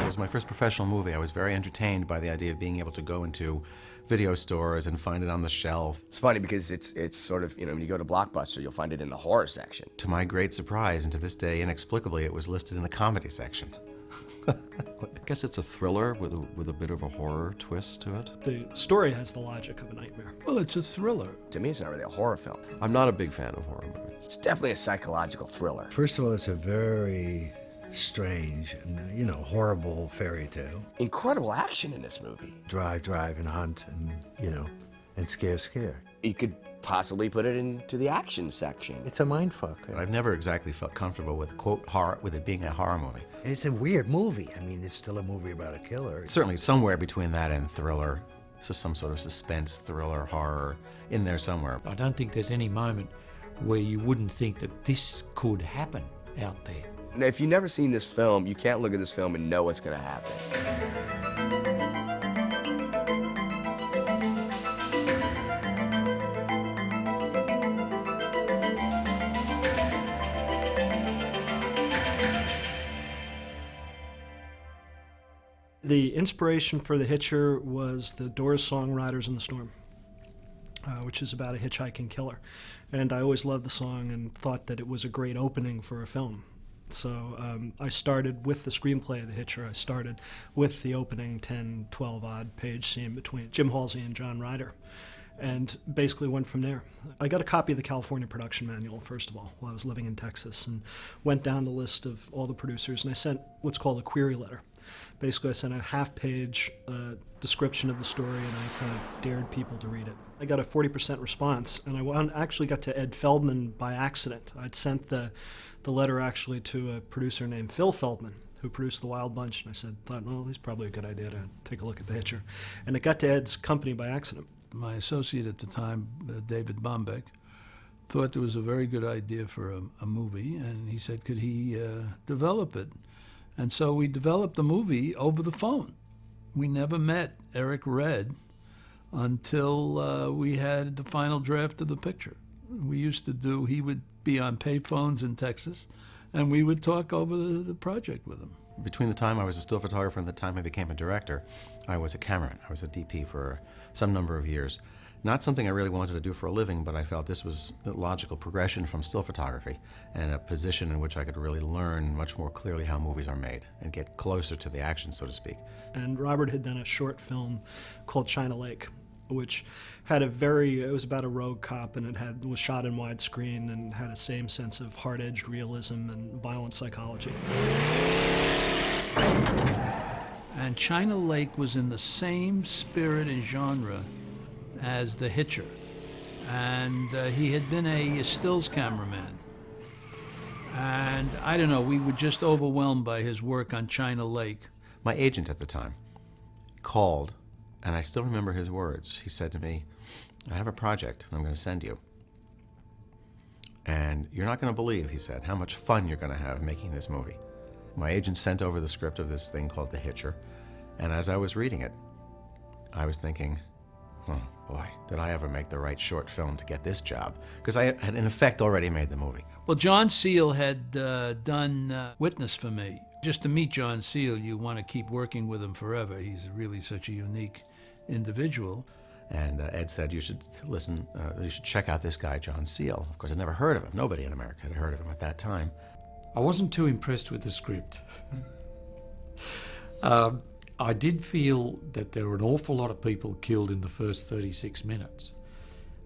was my first professional movie. I was very entertained by the idea of being able to go into video stores and find it on the shelf. It's funny because it's sort of, when you go to Blockbuster, you'll find it in the horror section. To my great surprise, and to this day, inexplicably, it was listed in the comedy section. I guess it's a thriller with a bit of a horror twist to it. The story has the logic of a nightmare. Well, it's a thriller. To me, it's not really a horror film. I'm not a big fan of horror movies. It's definitely a psychological thriller. First of all, it's a very strange and, horrible fairy tale. Incredible action in this movie. Drive, and hunt, and, and scare. You could possibly put it into the action section. It's a mindfuck. I've never exactly felt comfortable with, quote, horror, with it being a horror movie. And it's a weird movie. I mean, it's still a movie about a killer. Certainly somewhere between that and thriller. So some sort of suspense, thriller, horror in there somewhere. I don't think there's any moment where you wouldn't think that this could happen out there. Now, if you've never seen this film, you can't look at this film and know what's going to happen. The inspiration for the Hitcher was the Doors song Riders in the Storm, which is about a hitchhiking killer. And I always loved the song and thought that it was a great opening for a film. So I started with the screenplay of The Hitcher. I started with the opening 10, 12-odd page scene between Jim Halsey and John Ryder, and basically went from there. I got a copy of the California production manual, first of all, while I was living in Texas, and went down the list of all the producers, and I sent what's called a query letter. Basically, I sent a half-page description of the story, and I kind of dared people to read it. I got a 40% response, and I actually got to Ed Feldman by accident. I'd sent the letter actually to a producer named Phil Feldman, who produced The Wild Bunch, and I thought, well, it's probably a good idea to take a look at The Hitcher. And it got to Ed's company by accident. My associate at the time, David Bombeck, thought there was a very good idea for a movie, and he said, could he develop it? And so we developed the movie over the phone. We never met Eric Red until we had the final draft of the picture. He would be on payphones in Texas, and we would talk over the project with him. Between the time I was a still photographer and the time I became a director, I was a cameraman. I was a DP for some number of years. Not something I really wanted to do for a living, but I felt this was a logical progression from still photography and a position in which I could really learn much more clearly how movies are made and get closer to the action, so to speak. And Robert had done a short film called China Lake, which had it was about a rogue cop, and it was shot in widescreen and had the same sense of hard-edged realism and violent psychology. And China Lake was in the same spirit and genre as The Hitcher. And he had been a stills cameraman. And I don't know, we were just overwhelmed by his work on China Lake. My agent at the time called, and I still remember his words. He said to me, I have a project I'm going to send you. And you're not going to believe, he said, how much fun you're going to have making this movie. My agent sent over the script of this thing called The Hitcher, and as I was reading it, I was thinking, oh boy, did I ever make the right short film to get this job? Because I had in effect already made the movie. Well, John Seale had done Witness for me. Just to meet John Seale, you want to keep working with him forever. He's really such a unique individual. And Ed said, you should listen, you should check out this guy, John Seale. Of course, I'd never heard of him. Nobody in America had heard of him at that time. I wasn't too impressed with the script. I did feel that there were an awful lot of people killed in the first 36 minutes.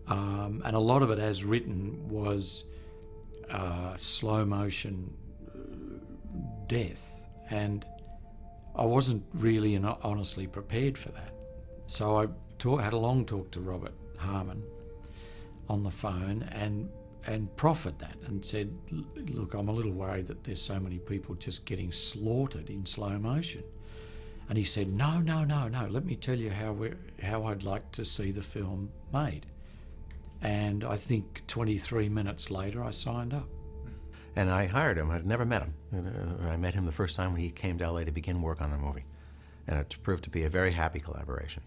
And a lot of it, as written, was slow motion death. And I wasn't really and honestly prepared for that. So I had a long talk to Robert Harmon on the phone and proffered that and said, look, I'm a little worried that there's so many people just getting slaughtered in slow motion. And he said, no, let me tell you how I'd like to see the film made. And I think 23 minutes later, I signed up. And I hired him. I'd never met him. I met him the first time when he came to LA to begin work on the movie. And it proved to be a very happy collaboration.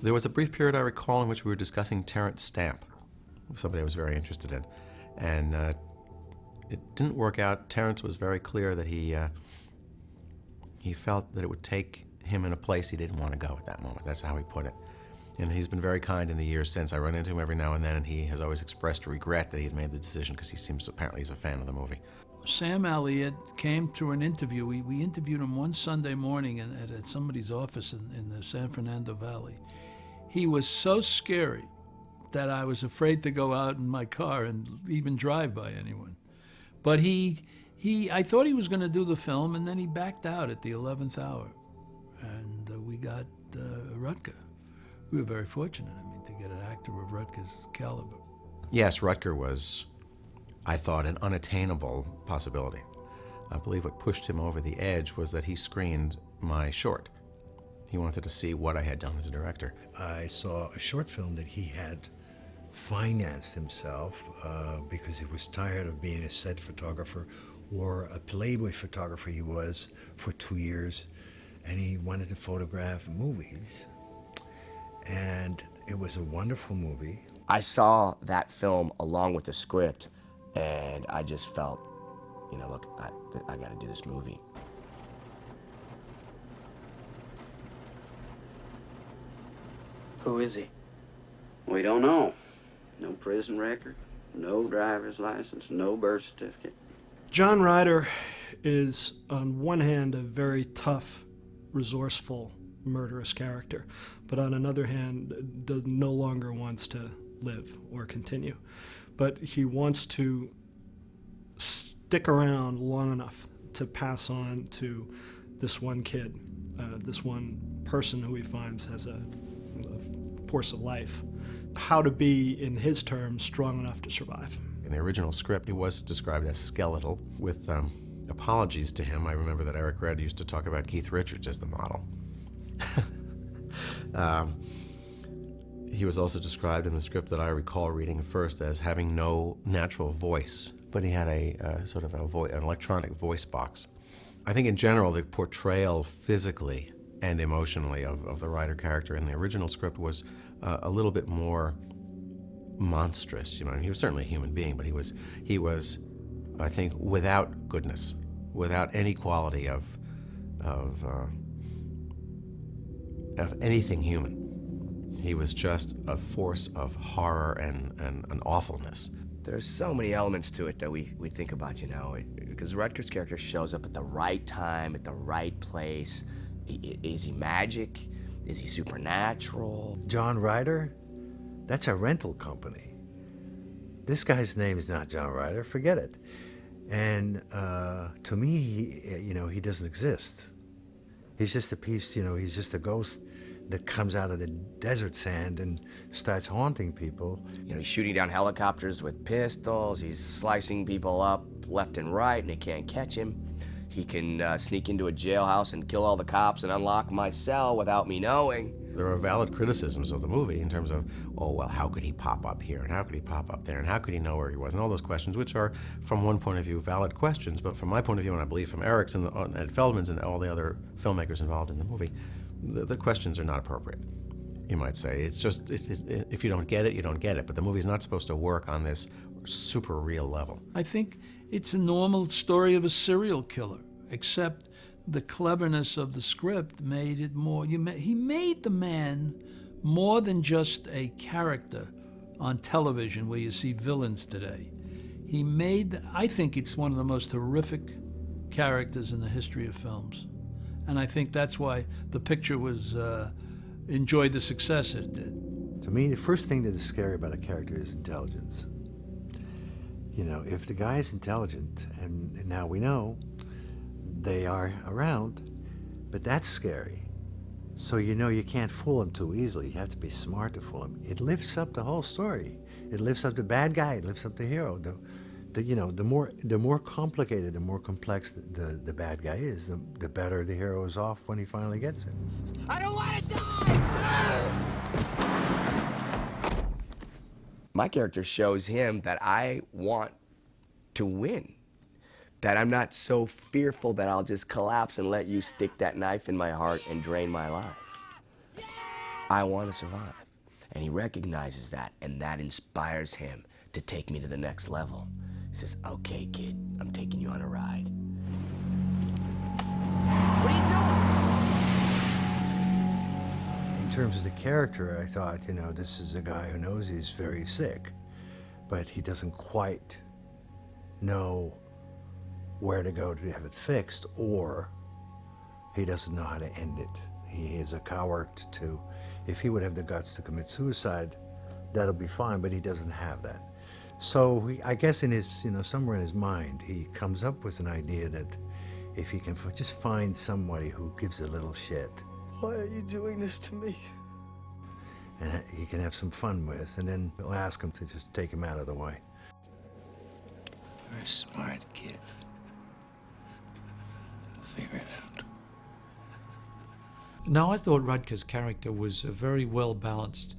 There was a brief period I recall in which we were discussing Terence Stamp, somebody I was very interested in. And it didn't work out. Terence was very clear that he felt that it would take him in a place he didn't want to go at that moment. That's how he put it. And he's been very kind in the years since. I run into him every now and then, and he has always expressed regret that he had made the decision, because apparently he's a fan of the movie. Sam Elliott came to an interview. We interviewed him one Sunday morning at somebody's office in the San Fernando Valley. He was so scary that I was afraid to go out in my car and even drive by anyone. But I thought he was going to do the film, and then he backed out at the 11th hour. And we got Rutger. We were very fortunate, to get an actor of Rutger's caliber. Yes, Rutger was, I thought, an unattainable possibility. I believe what pushed him over the edge was that he screened my short. He wanted to see what I had done as a director. I saw a short film that he had financed himself because he was tired of being a set photographer, or a Playboy photographer he was for 2 years, and he wanted to photograph movies. And it was a wonderful movie. I saw that film along with the script, and I just felt, look, I got to do this movie. Who is he? We don't know. No prison record, no driver's license, no birth certificate. John Ryder is, on one hand, a very tough, resourceful, murderous character, but on another hand, no longer wants to live or continue. But he wants to stick around long enough to pass on to this one kid, this one person who he finds has a force of life, how to be, in his terms, strong enough to survive. In the original script, it was described as skeletal, with apologies to him. I remember that Eric Red used to talk about Keith Richards as the model. He was also described in the script that I recall reading first as having no natural voice, but he had a sort of an electronic voice box. I think in general, the portrayal physically and emotionally of the Ryder character in the original script was a little bit more monstrous. He was certainly a human being, but he was, I think, without goodness, without any quality of anything human. He was just a force of horror and an awfulness. There's so many elements to it that we think about, because Rutger's character shows up at the right time, at the right place. Is he magic? Is he supernatural? John Ryder, that's a rental company. This guy's name is not John Ryder, forget it. And to me, he doesn't exist. He's just a piece, he's just a ghost that comes out of the desert sand and starts haunting people. He's shooting down helicopters with pistols. He's slicing people up left and right, and they can't catch him. He can sneak into a jailhouse and kill all the cops and unlock my cell without me knowing. There are valid criticisms of the movie in terms of, how could he pop up here, and how could he pop up there, and how could he know where he was, and all those questions, which are, from one point of view, valid questions, but from my point of view, and I believe from Eric's and Feldman's and all the other filmmakers involved in the movie, the questions are not appropriate, you might say. It's just, if you don't get it, you don't get it, but the movie's not supposed to work on this super real level. I think it's a normal story of a serial killer, except the cleverness of the script made it more. He made the man more than just a character on television where you see villains today. I think it's one of the most horrific characters in the history of films. And I think that's why the picture was enjoyed the success it did. To me, the first thing that is scary about a character is intelligence. If the guy is intelligent, and now we know they are around, but that's scary. So you can't fool him too easily. You have to be smart to fool him. It lifts up the whole story. It lifts up the bad guy. It lifts up the hero. The more complicated, the more complex the bad guy is, the better the hero is off when he finally gets it. I don't want to die! My character shows him that I want to win. That I'm not so fearful that I'll just collapse and let you stick that knife in my heart and drain my life. I want to survive. And he recognizes that, and that inspires him to take me to the next level. He says, okay, kid, I'm taking you on a ride. What are you doing? In terms of the character, I thought, you know, this is a guy who knows he's very sick, but he doesn't quite know where to go to have it fixed, or he doesn't know how to end it. He is a coward to, if he would have the guts to commit suicide, that'll be fine, but he doesn't have that. So I guess in his, you know, somewhere in his mind, he comes up with an idea that if he can just find somebody who gives a little shit. Why are you doing this to me? And he can have some fun with, and then he'll ask him to just take him out of the way. You're a smart kid. Figure it out. No, I thought Rutger's character was a very well-balanced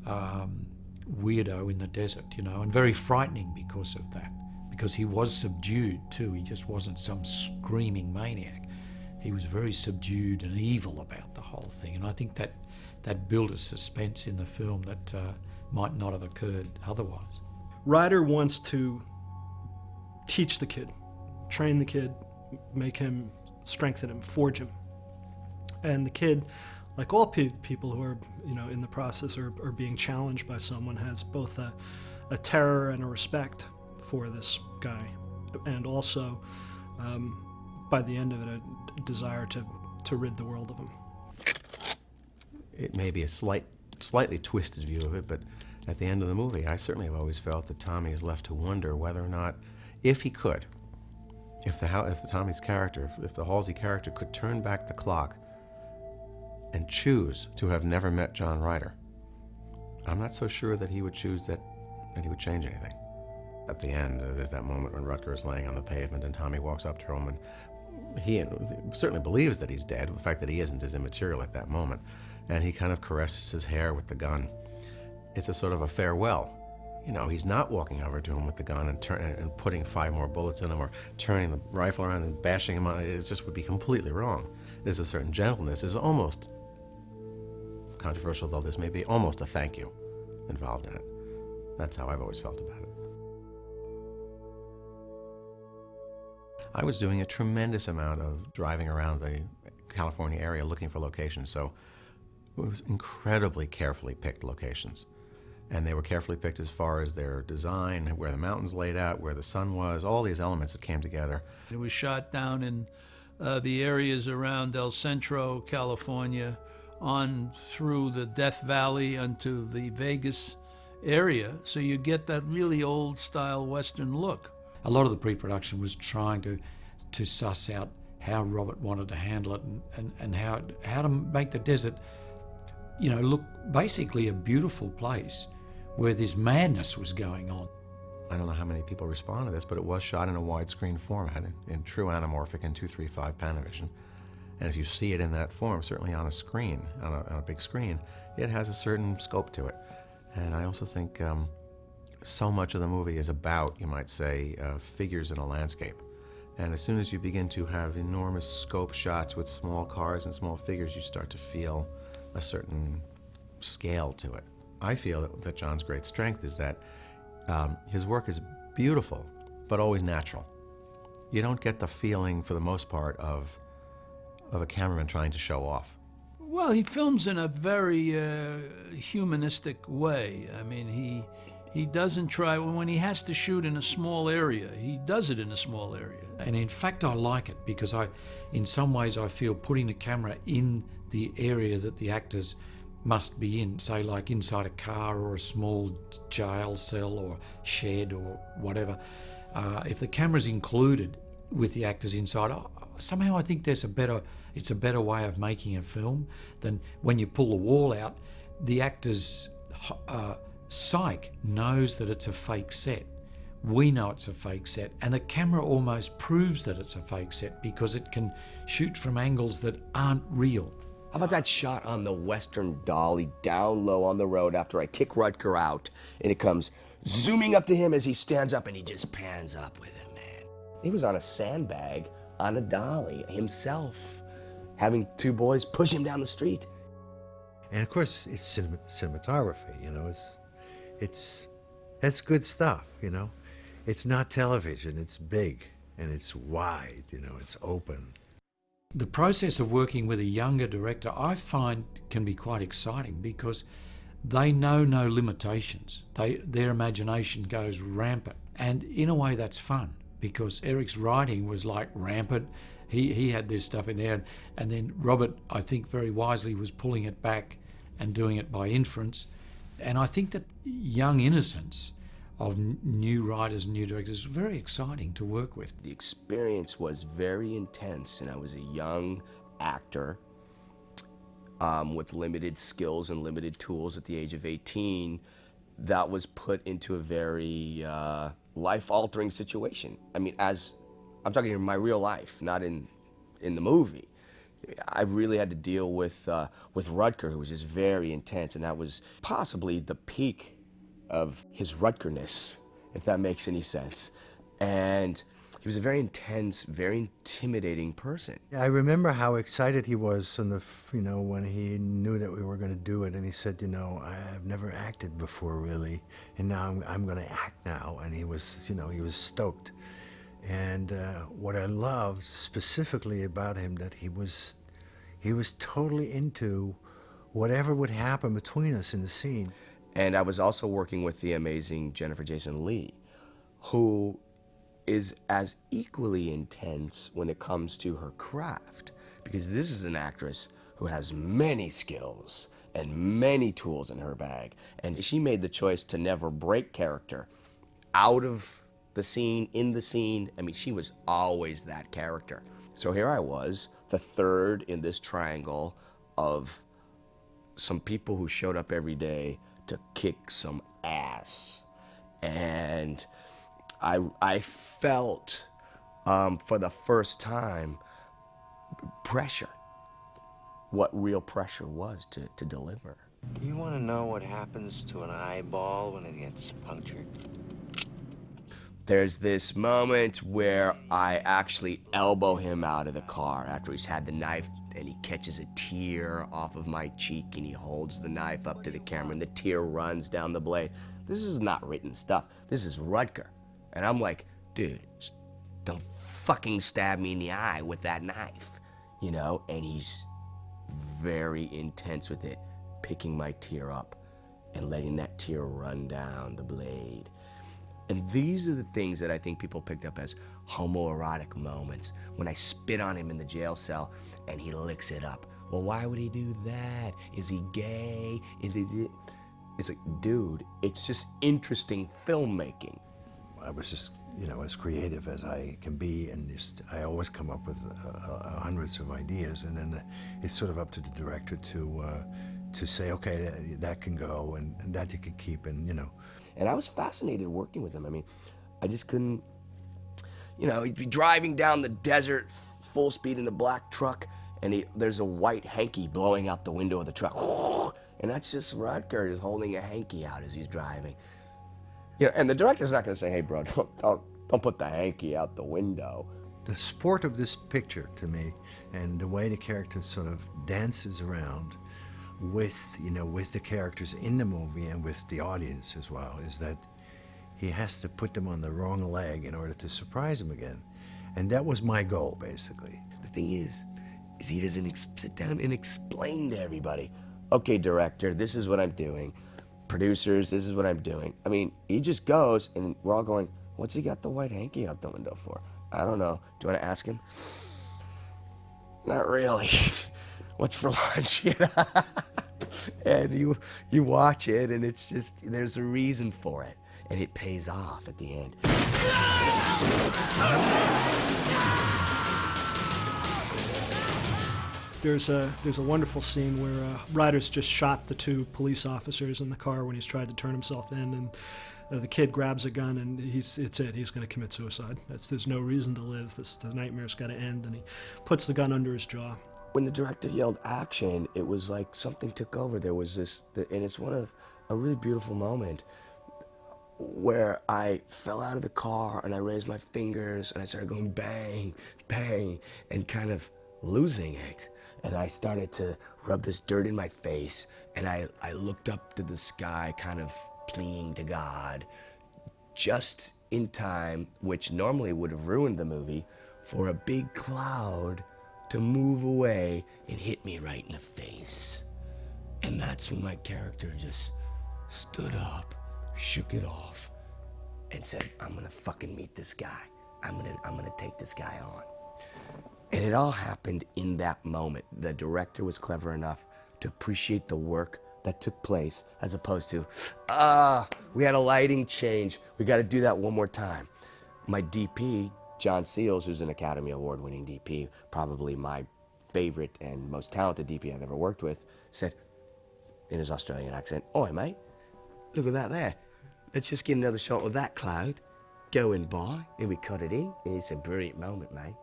weirdo in the desert, you know, and very frightening because of that. Because he was subdued too. He just wasn't some screaming maniac. He was very subdued and evil about the whole thing. And I think that built a suspense in the film that might not have occurred otherwise. Ryder wants to teach the kid, train the kid, make him, strengthen him, forge him. And the kid, like all people who are, you know, in the process or being challenged by someone, has both a terror and a respect for this guy, and also, by the end of it, a desire to rid the world of him. It may be a slightly twisted view of it, but at the end of the movie, I certainly have always felt that Tommy is left to wonder whether or not, if he could, if the Tommy's character, if the Halsey character could turn back the clock and choose to have never met John Ryder, I'm not so sure that he would choose that he would change anything. At the end, there's that moment when Rutger is laying on the pavement and Tommy walks up to him, and he certainly believes that he's dead. The fact that he isn't is immaterial at that moment. And he kind of caresses his hair with the gun. It's a sort of a farewell. You know, he's not walking over to him with the gun and putting 5 more bullets in him, or turning the rifle around and bashing him on it. It just would be completely wrong. There's a certain gentleness. There's almost, controversial though this may be, almost a thank you involved in it. That's how I've always felt about it. I was doing a tremendous amount of driving around the California area looking for locations, so it was incredibly carefully picked locations. And they were carefully picked as far as their design, where the mountains laid out, where the sun was, all these elements that came together. It was shot down in the areas around El Centro, California, on through the Death Valley onto the Vegas area, so you get that really old-style Western look. A lot of the pre-production was trying to suss out how Robert wanted to handle it and how to make the desert, you know, look basically a beautiful place where this madness was going on. I don't know how many people respond to this, but it was shot in a widescreen format, in true anamorphic and 2:35 Panavision. And if you see it in that form, certainly on a screen, on a big screen, it has a certain scope to it. And I also think so much of the movie is about, you might say, figures in a landscape. And as soon as you begin to have enormous scope shots with small cars and small figures, you start to feel a certain scale to it. I feel that John's great strength is that his work is beautiful, but always natural. You don't get the feeling, for the most part, of a cameraman trying to show off. Well, he films in a very humanistic way. I mean, he doesn't try, when he has to shoot in a small area, he does it in a small area. And in fact, I like it because in some ways I feel putting the camera in the area that the actors must be in, say like inside a car or a small jail cell or shed or whatever. If the camera's included with the actors inside, somehow I think it's a better way of making a film than when you pull the wall out. The actor's psyche knows that it's a fake set. We know it's a fake set, and the camera almost proves that it's a fake set because it can shoot from angles that aren't real. How about that shot on the Western Dolly down low on the road after I kick Rutger out, and it comes zooming up to him as he stands up and he just pans up with him, man. He was on a sandbag on a dolly himself, having 2 boys push him down the street. And of course, it's cinematography. That's good stuff. It's not television. It's big and it's wide. It's open. The process of working with a younger director, I find, can be quite exciting because they know no limitations. Their imagination goes rampant. And in a way that's fun because Eric's writing was like rampant. He had this stuff in there. And then Robert, I think very wisely, was pulling it back and doing it by inference. And I think that young innocence of new writers and new directors is very exciting to work with. The experience was very intense, and I was a young actor with limited skills and limited tools at the age of 18 that was put into a very life-altering situation. I mean, as I'm talking in my real life, not in the movie. I really had to deal with Rutger, who was just very intense, and that was possibly the peak of his Rutgerness, if that makes any sense. And he was a very intense, very intimidating person. I remember how excited he was when he knew that we were going to do it, and he said, I've never acted before really, and now I'm going to act now. And he was stoked. And what I loved specifically about him, that he was totally into whatever would happen between us in the scene. And I was also working with the amazing Jennifer Jason Leigh, who is as equally intense when it comes to her craft, because this is an actress who has many skills and many tools in her bag, and she made the choice to never break character out of the scene, in the scene. I mean, she was always that character. So here I was, the third in this triangle of some people who showed up every day to kick some ass. And I felt, for the first time, pressure. What real pressure was to deliver. You want to know what happens to an eyeball when it gets punctured? There's this moment where I actually elbow him out of the car after he's had the knife, and he catches a tear off of my cheek, and he holds the knife up to the camera, and the tear runs down the blade. This is not written stuff. This is Rutger. And I'm like, dude, just don't fucking stab me in the eye with that knife, And he's very intense with it, picking my tear up and letting that tear run down the blade. And these are the things that I think people picked up as homoerotic moments. When I spit on him in the jail cell and he licks it up. Well, why would he do that? Is he gay? It's like, dude, it's just interesting filmmaking. I was just, as creative as I can be, and I always come up with hundreds of ideas, and then it's sort of up to the director to say, okay, that can go, and that you can keep, and And I was fascinated working with him. I mean, I just couldn't, he'd be driving down the desert, full speed in the black truck, and there's a white hanky blowing out the window of the truck. And that's just Rutger just holding a hanky out as he's driving. And the director's not going to say, hey, bro, don't put the hanky out the window. The sport of this picture, to me, and the way the character sort of dances around with the characters in the movie and with the audience as well, is that he has to put them on the wrong leg in order to surprise them again. And that was my goal, basically. The thing is he doesn't sit down and explain to everybody, okay, director, this is what I'm doing. Producers, this is what I'm doing. I mean, he just goes, and we're all going, what's he got the white hanky out the window for? I don't know. Do you want to ask him? Not really. What's for lunch? And you watch it, and it's just, there's a reason for it, and it pays off at the end. There's a wonderful scene where Ryder's just shot the two police officers in the car when he's tried to turn himself in, and the kid grabs a gun, and he's going to commit suicide. There's no reason to live. The nightmare's got to end, and he puts the gun under his jaw. When the director yelled action, it was like something took over. There was this, and it's a really beautiful moment where I fell out of the car and I raised my fingers and I started going bang, bang, and kind of losing it. And I started to rub this dirt in my face and I looked up to the sky, kind of pleading to God, just in time, which normally would have ruined the movie, for a big cloud to move away and hit me right in the face. And that's when my character just stood up, shook it off, and said, I'm gonna fucking meet this guy. I'm gonna take this guy on. And it all happened in that moment. The director was clever enough to appreciate the work that took place, as opposed to, we had a lighting change, we gotta do that one more time. My DP, John Seals, who's an Academy Award-winning DP, probably my favorite and most talented DP I've ever worked with, said, in his Australian accent, "Oi, mate, look at that there. Let's just get another shot of that cloud going by," and we cut it in. It's a brilliant moment, mate.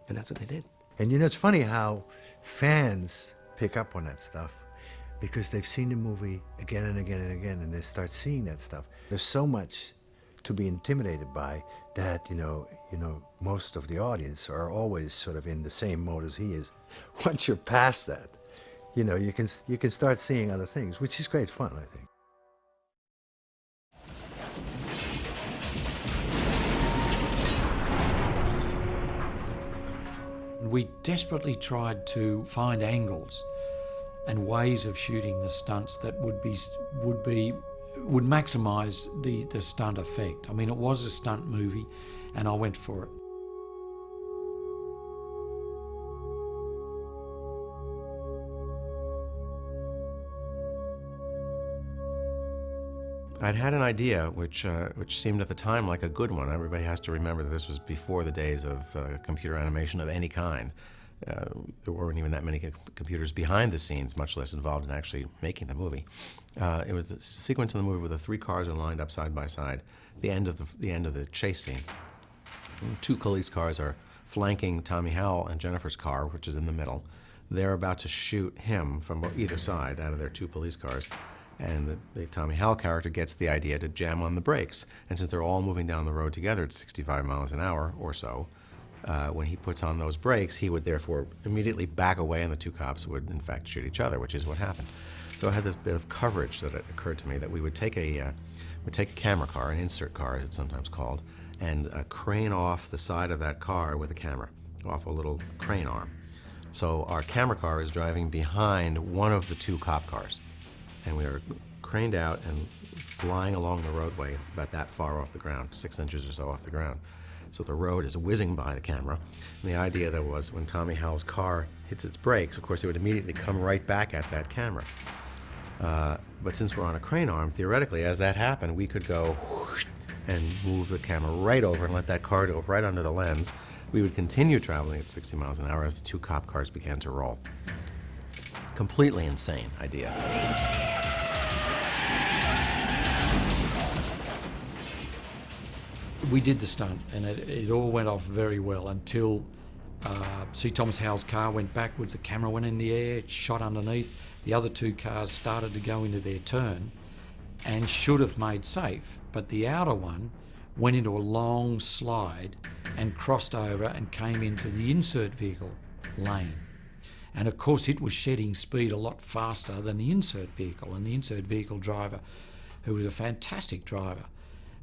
And that's what they did. And you know, it's funny how fans pick up on that stuff because they've seen the movie again and again and again, and they start seeing that stuff. There's so much to be intimidated by that, you know, most of the audience are always sort of in the same mode as he is. Once you're past that, you know, you can start seeing other things, which is great fun, I think. We desperately tried to find angles and ways of shooting the stunts that would maximise the stunt effect. I mean, it was a stunt movie, and I went for it. I'd had an idea which seemed at the time like a good one. Everybody has to remember that this was before the days of computer animation of any kind. There weren't even that many computers behind the scenes, much less involved in actually making the movie. It was the sequence in the movie where the three cars are lined up side by side. The end of the chase scene. Two police cars are flanking Tommy Howell and Jennifer's car, which is in the middle. They're about to shoot him from either side out of their two police cars. And the Tommy Howell character gets the idea to jam on the brakes. And since they're all moving down the road together at 65 miles an hour or so, when he puts on those brakes, he would therefore immediately back away and the two cops would in fact shoot each other, which is what happened. So I had this bit of coverage that it occurred to me that we would take a camera car, an insert car as it's sometimes called, and crane off the side of that car with a camera, off a little crane arm. So our camera car is driving behind one of the two cop cars. And we are craned out and flying along the roadway about that far off the ground, 6 inches or so off the ground. So the road is whizzing by the camera. And the idea there was when Tommy Howell's car hits its brakes, of course, it would immediately come right back at that camera. But since we're on a crane arm, theoretically, as that happened, we could go whoosh and move the camera right over and let that car go right under the lens. We would continue traveling at 60 miles an hour as the two cop cars began to roll. Completely insane idea. We did the stunt, and it all went off very well until Thomas Howell's car went backwards, the camera went in the air, it shot underneath, the other two cars started to go into their turn and should have made safe, but the outer one went into a long slide and crossed over and came into the insert vehicle lane. And of course it was shedding speed a lot faster than the insert vehicle, and the insert vehicle driver, who was a fantastic driver,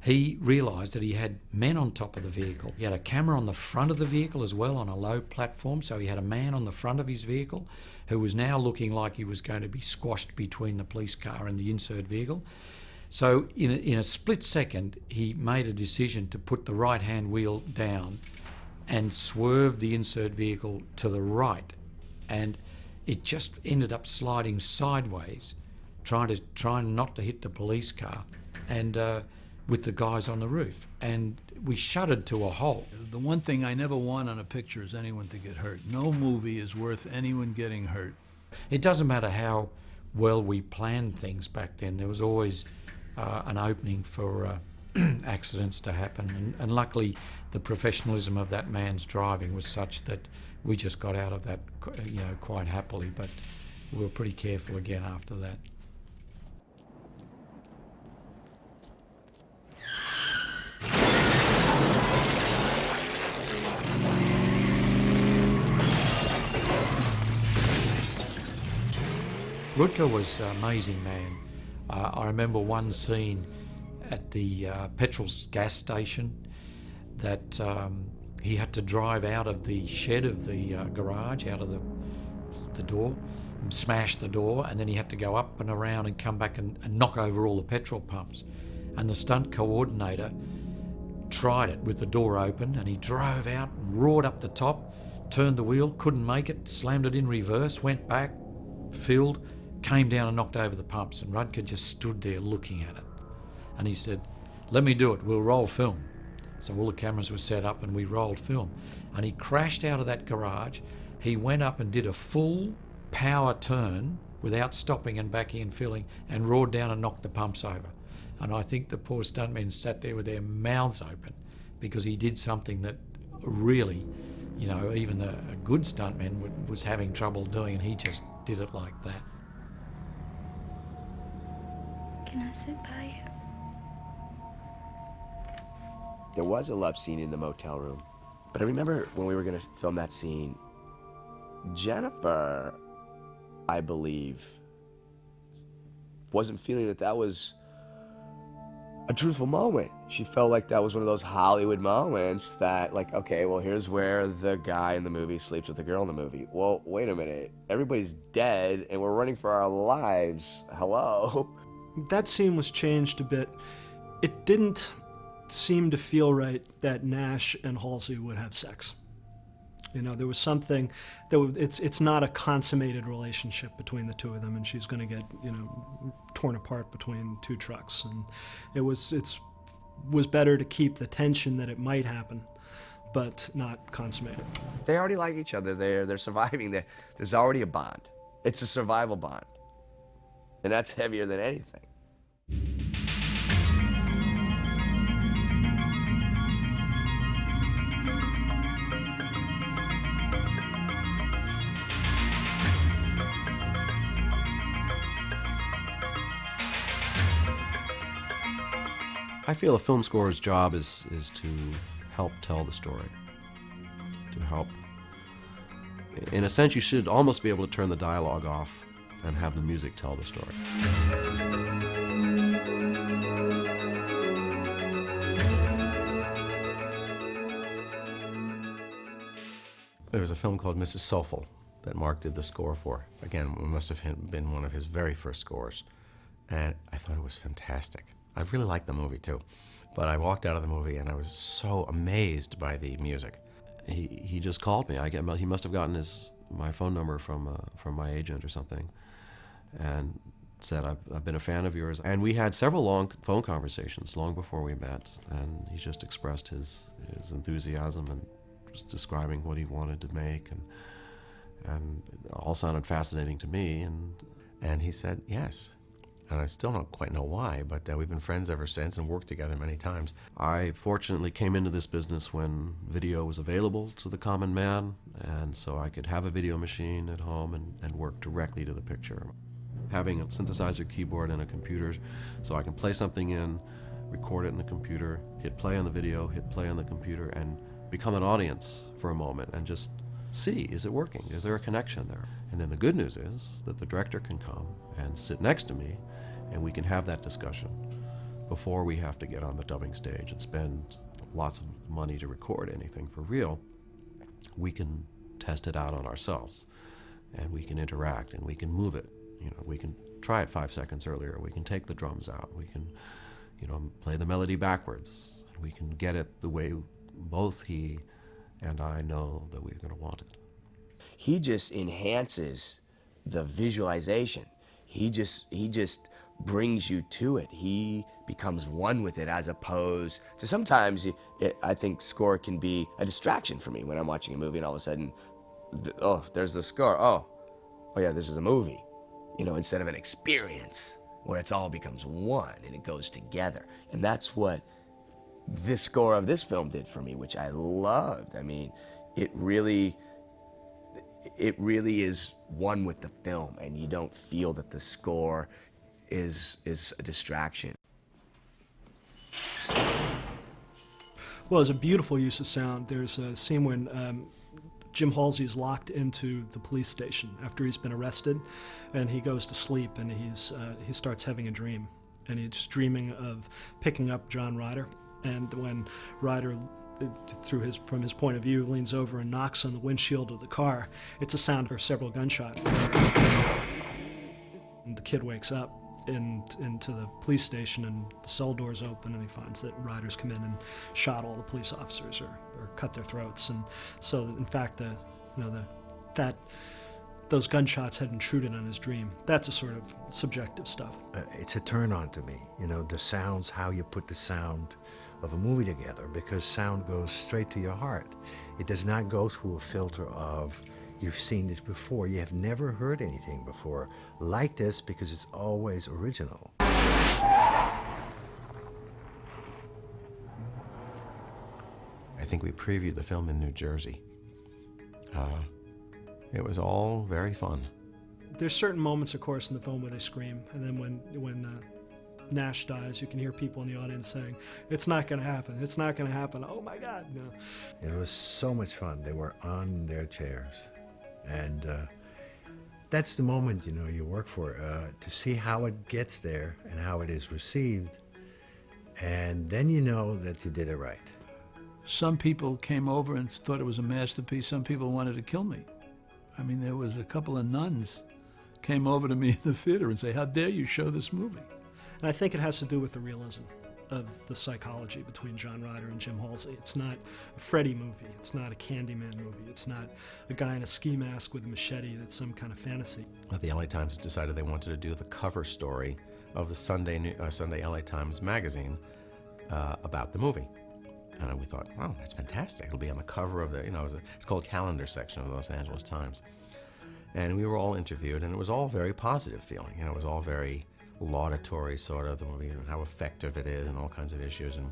he realised that he had men on top of the vehicle. He had a camera on the front of the vehicle as well on a low platform, so he had a man on the front of his vehicle who was now looking like he was going to be squashed between the police car and the insert vehicle. So in a split second, he made a decision to put the right-hand wheel down and swerve the insert vehicle to the right. And it just ended up sliding sideways, trying not to hit the police car. And with the guys on the roof, and we shuddered to a halt. The one thing I never want on a picture is anyone to get hurt. No movie is worth anyone getting hurt. It doesn't matter how well we planned things back then, there was always an opening for accidents to happen, and luckily the professionalism of that man's driving was such that we just got out of that quite happily, but we were pretty careful again after that. Rutger was an amazing man. I remember one scene at the petrol gas station that he had to drive out of the shed of the garage, out of the door, and smash the door, and then he had to go up and around and come back and knock over all the petrol pumps. And the stunt coordinator tried it with the door open, and he drove out and roared up the top, turned the wheel, couldn't make it, slammed it in reverse, went back, filled, came down and knocked over the pumps, and Rutger just stood there looking at it. And he said, "Let me do it, we'll roll film." So all the cameras were set up and we rolled film. And he crashed out of that garage. He went up and did a full power turn without stopping and backing and filling, and roared down and knocked the pumps over. And I think the poor stuntmen sat there with their mouths open, because he did something that really, you know, even a good stuntman was having trouble doing, and he just did it like that. Can I sit by you? There was a love scene in the motel room, but I remember when we were going to film that scene, Jennifer, I believe, wasn't feeling that that was a truthful moment. She felt like that was one of those Hollywood moments that, like, okay, well, here's where the guy in the movie sleeps with the girl in the movie. Well, wait a minute. Everybody's dead and we're running for our lives. Hello? That scene was changed a bit. It didn't seem to feel right that Nash and Halsey would have sex. You know, there was something that it's not a consummated relationship between the two of them, and she's going to get, you know, torn apart between two trucks. And it was better to keep the tension that it might happen, but not consummated. They already like each other. They're surviving. There's already a bond. It's a survival bond, and that's heavier than anything. I feel a film score's job is to help tell the story. To help. In a sense, you should almost be able to turn the dialogue off and have the music tell the story. There was a film called Mrs. Soulful that Mark did the score for. Again, it must have been one of his very first scores. And I thought it was fantastic. I really liked the movie too. But I walked out of the movie and I was so amazed by the music. He just called me. He must have gotten my phone number from my agent or something, and said, I've been a fan of yours. And we had several long phone conversations long before we met, and he just expressed his enthusiasm and was describing what he wanted to make, and it all sounded fascinating to me. And he said yes. And I still don't quite know why, but we've been friends ever since and worked together many times. I fortunately came into this business when video was available to the common man, and so I could have a video machine at home and work directly to the picture. Having a synthesizer keyboard and a computer so I can play something in, record it in the computer, hit play on the video, hit play on the computer, and become an audience for a moment and just see, is it working? Is there a connection there? And then the good news is that the director can come and sit next to me, and we can have that discussion before we have to get on the dubbing stage and spend lots of money to record anything for real. We can test it out on ourselves, and we can interact, and we can move it. You know, we can try it 5 seconds earlier. We can take the drums out. We can, you know, play the melody backwards. We can get it the way both he and I know that we're going to want it. He just enhances the visualization. He just brings you to it. He becomes one with it, as opposed to sometimes I think score can be a distraction for me when I'm watching a movie and all of a sudden, oh, there's the score. Oh yeah, this is a movie. You know, instead of an experience where it's all becomes one and it goes together. And that's what this score of this film did for me, which I loved. I mean, it really is one with the film, and you don't feel that the score is a distraction. Well, it's a beautiful use of sound. There's a scene when Jim Halsey's locked into the police station after he's been arrested, and he goes to sleep, and he starts having a dream, and he's dreaming of picking up John Ryder. And when Ryder, from his point of view, leans over and knocks on the windshield of the car, it's a sound of several gunshots. And the kid wakes up into the police station, and the cell doors open, and he finds that Ryder's come in and shot all the police officers or cut their throats. And so that, in fact, those gunshots had intruded on his dream. That's a sort of subjective stuff. It's a turn on to me, the sounds, how you put the sound of a movie together, because sound goes straight to your heart. It does not go through a filter of, you've seen this before, you have never heard anything before like this, because it's always original. I think we previewed the film in New Jersey. It was all very fun. There's certain moments, of course, in the film where they scream, and then when Nash dies, you can hear people in the audience saying, "It's not going to happen. It's not going to happen. Oh my God!" It was so much fun. They were on their chairs, and that's the moment you work for, to see how it gets there and how it is received, and then you know that you did it right. Some people came over and thought it was a masterpiece. Some people wanted to kill me. I mean, there was a couple of nuns came over to me in the theater and say, "How dare you show this movie?" And I think it has to do with the realism of the psychology between John Ryder and Jim Halsey. It's not a Freddy movie. It's not a Candyman movie. It's not a guy in a ski mask with a machete that's some kind of fantasy. The LA Times decided they wanted to do the cover story of the Sunday LA Times magazine about the movie. And we thought, wow, that's fantastic. It'll be on the cover of it's called calendar section of the Los Angeles Times. And we were all interviewed, and it was all very positive feeling. It was all very laudatory, sort of, the movie, and how effective it is, and all kinds of issues. And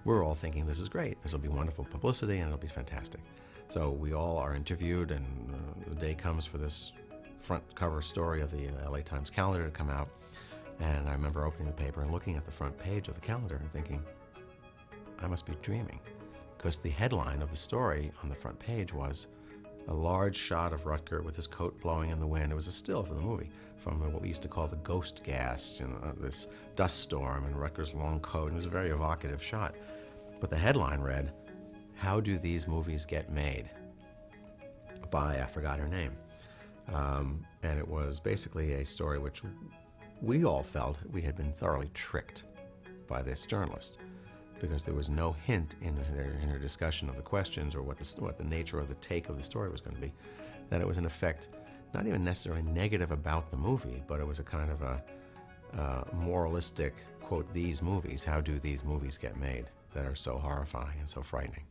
we're all thinking, this is great. This will be wonderful publicity, and it'll be fantastic. So we all are interviewed, and the day comes for this front cover story of the LA Times calendar to come out. And I remember opening the paper and looking at the front page of the calendar and thinking, I must be dreaming, because the headline of the story on the front page was a large shot of Rutger with his coat blowing in the wind. It was a still from the movie, from what we used to call the ghost gas, this dust storm and Rutger's long coat. And it was a very evocative shot. But the headline read, "How do these movies get made?" by, I forgot her name. And it was basically a story which we all felt we had been thoroughly tricked by this journalist, because there was no hint in her discussion of the questions or what the nature of the take of the story was going to be, that it was in effect not even necessarily negative about the movie, but it was a kind of a moralistic, quote, these movies, how do these movies get made that are so horrifying and so frightening.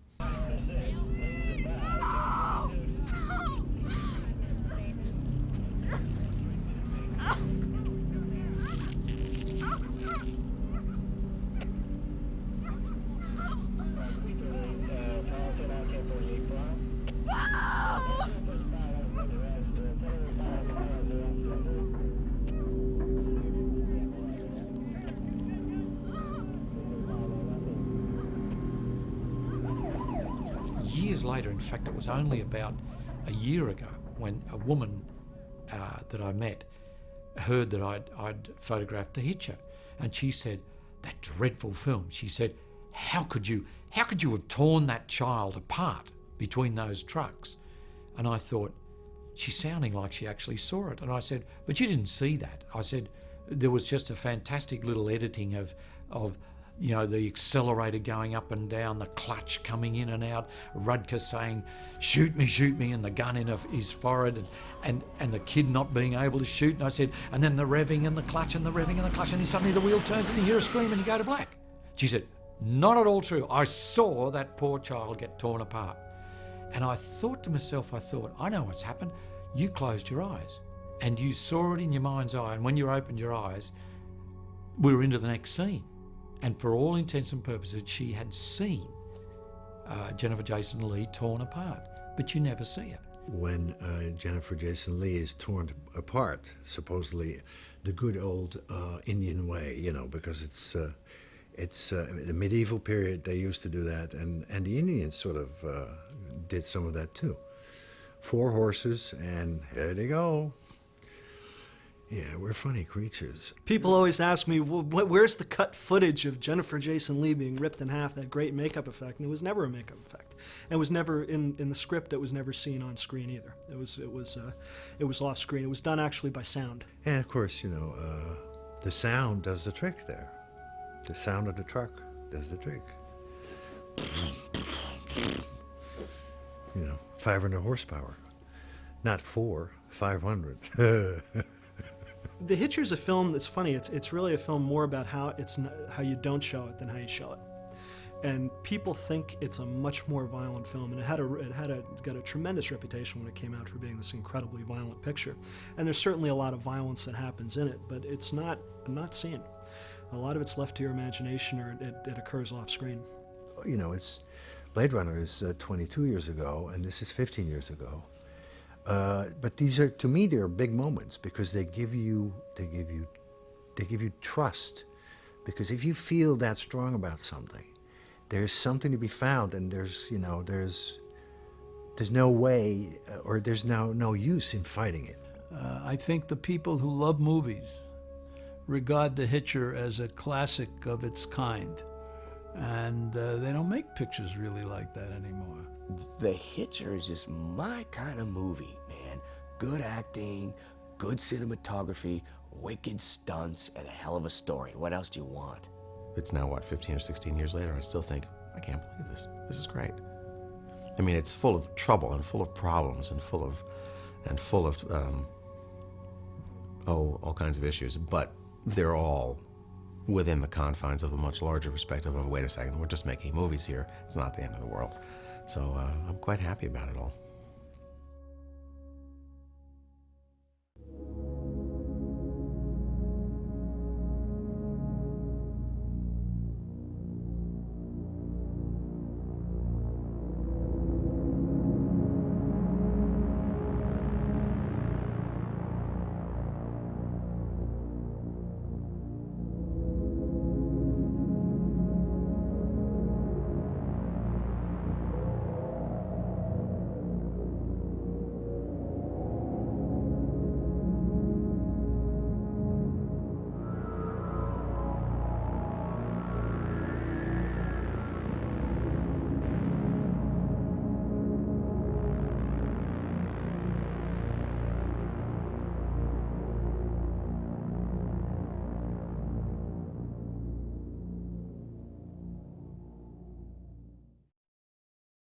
Years later, in fact, it was only about a year ago when a woman that I met heard that I'd photographed the Hitcher, and she said, "That dreadful film," she said, how could you have torn that child apart between those trucks?" And I thought, she's sounding like she actually saw it. And I said, "But you didn't see that." I said, "There was just a fantastic little editing of the accelerator going up and down, the clutch coming in and out, Rutger saying, shoot me, and the gun in his forehead, and the kid not being able to shoot." And I said, "And then the revving and the clutch and the revving and the clutch, and then suddenly the wheel turns and you hear a scream and you go to black." She said, "Not at all true. I saw that poor child get torn apart." And I thought to myself, I know what's happened. You closed your eyes and you saw it in your mind's eye, and when you opened your eyes, we were into the next scene. And for all intents and purposes, she had seen Jennifer Jason Leigh torn apart, but you never see it. When Jennifer Jason Leigh is torn apart, supposedly the good old Indian way, because it's the medieval period, they used to do that, and the Indians sort of did some of that too. 4 horses, and here they go. Yeah, we're funny creatures. People always ask me, well, where's the cut footage of Jennifer Jason Leigh being ripped in half, that great makeup effect? And it was never a makeup effect. And it was never, in the script, it was never seen on screen either. It was off screen. It was done actually by sound. And of course, the sound does the trick there. The sound of the truck does the trick. 500 horsepower. Not 500. The Hitcher's a film that's funny. It's really a film more about how you don't show it than how you show it. And people think it's a much more violent film, and it got a tremendous reputation when it came out for being this incredibly violent picture. And there's certainly a lot of violence that happens in it, but it's not seen. A lot of it's left to your imagination, or it occurs off screen. It's Blade Runner is 22 years ago, and this is 15 years ago. But these are, to me, they're big moments because they give you trust. Because if you feel that strong about something, there's something to be found, and there's no way, or there's no use in fighting it. I think the people who love movies regard The Hitcher as a classic of its kind, and they don't make pictures really like that anymore. The Hitcher is just my kind of movie, man. Good acting, good cinematography, wicked stunts, and a hell of a story. What else do you want? It's now, 15 or 16 years later, I still think, I can't believe this. This is great. I mean, it's full of trouble and full of problems and full of all kinds of issues, but they're all within the confines of the much larger perspective of, wait a second, we're just making movies here. It's not the end of the world. So I'm quite happy about it all.